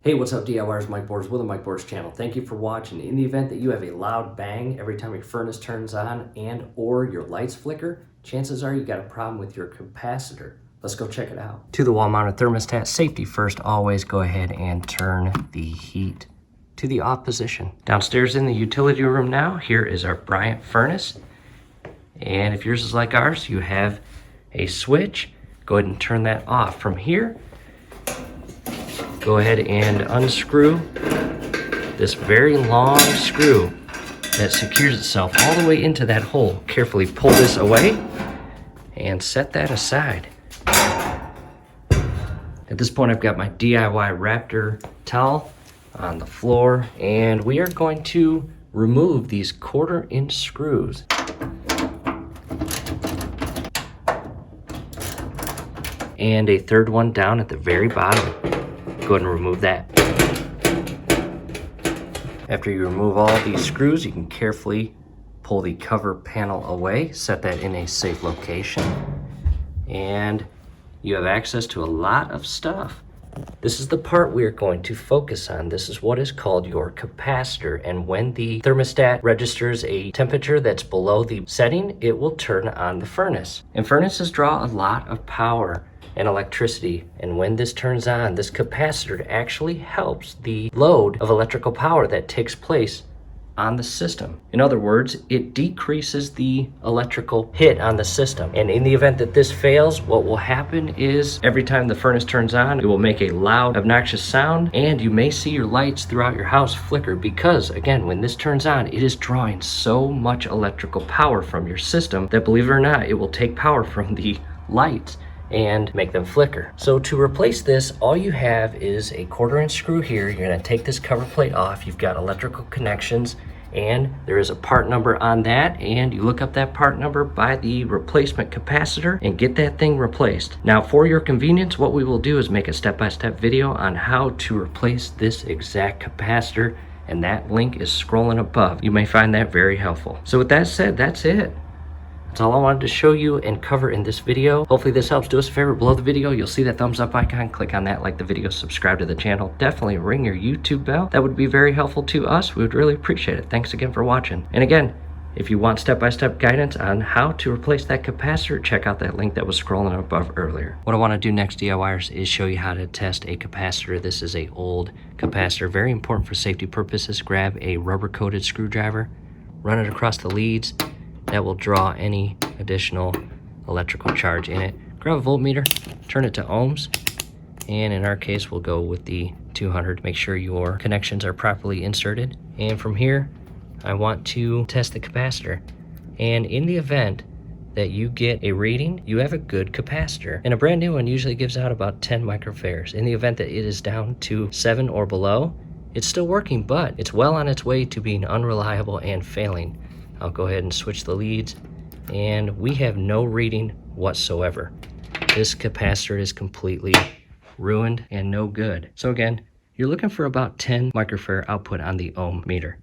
Hey, what's up DIYers, Mike Boards with the Mike Boards channel. Thank you for watching. In the event that you have a loud bang every time your furnace turns on and or your lights flicker, chances are you got a problem with your capacitor. Let's go check it out. To the wall mounted thermostat, safety first, always go ahead and turn the heat to the off position. Downstairs in the utility room now, here is our Bryant furnace. And if yours is like ours, you have a switch. Go ahead and turn that off. From here, go ahead and unscrew this very long screw that secures itself all the way into that hole. Carefully pull this away and set that aside. At this point, I've got my DIY Raptor towel on the floor, and we are going to remove these 1/4-inch screws. And a third one down at the very bottom. Go ahead and remove that. After you remove all these screws, you can carefully pull the cover panel away, set that in a safe location, and you have access to a lot of stuff. This is the part we are going to focus on. This is what is called your capacitor, and when the thermostat registers a temperature that's below the setting, it will turn on the furnace. And furnaces draw a lot of power and electricity, and when this turns on, this capacitor actually helps the load of electrical power that takes place on the system. In other words, it decreases the electrical hit on the system. And in the event that this fails, what will happen is every time the furnace turns on, it will make a loud, obnoxious sound, and you may see your lights throughout your house flicker because, again, when this turns on, it is drawing so much electrical power from your system that, believe it or not, it will take power from the lights and make them flicker. So to replace this, all you have is a 1/4-inch screw here. You're gonna take this cover plate off. You've got electrical connections, and there is a part number on that, and you look up that part number, buy the replacement capacitor, and get that thing replaced. Now, for your convenience, what we will do is make a step-by-step video on how to replace this exact capacitor, and that link is scrolling above. You may find that very helpful. So with that said, that's it. That's all I wanted to show you and cover in this video. Hopefully this helps. Do us a favor, below the video, you'll see that thumbs up icon. Click on that, like the video, subscribe to the channel. Definitely ring your YouTube bell. That would be very helpful to us. We would really appreciate it. Thanks again for watching. And again, if you want step-by-step guidance on how to replace that capacitor, check out that link that was scrolling above earlier. What I want to do next, DIYers, is show you how to test a capacitor. This is a old capacitor, very important for safety purposes. Grab a rubber-coated screwdriver, run it across the leads. That will draw any additional electrical charge in it. Grab a voltmeter, turn it to ohms, and in our case, we'll go with the 200. Make sure your connections are properly inserted. And from here, I want to test the capacitor. And in the event that you get a reading, you have a good capacitor. And a brand new one usually gives out about 10 microfarads. In the event that it is down to 7 or below, it's still working, but it's well on its way to being unreliable and failing. I'll go ahead and switch the leads, and we have no reading whatsoever. This capacitor is completely ruined and no good. So again, you're looking for about 10 microfarad output on the ohm meter.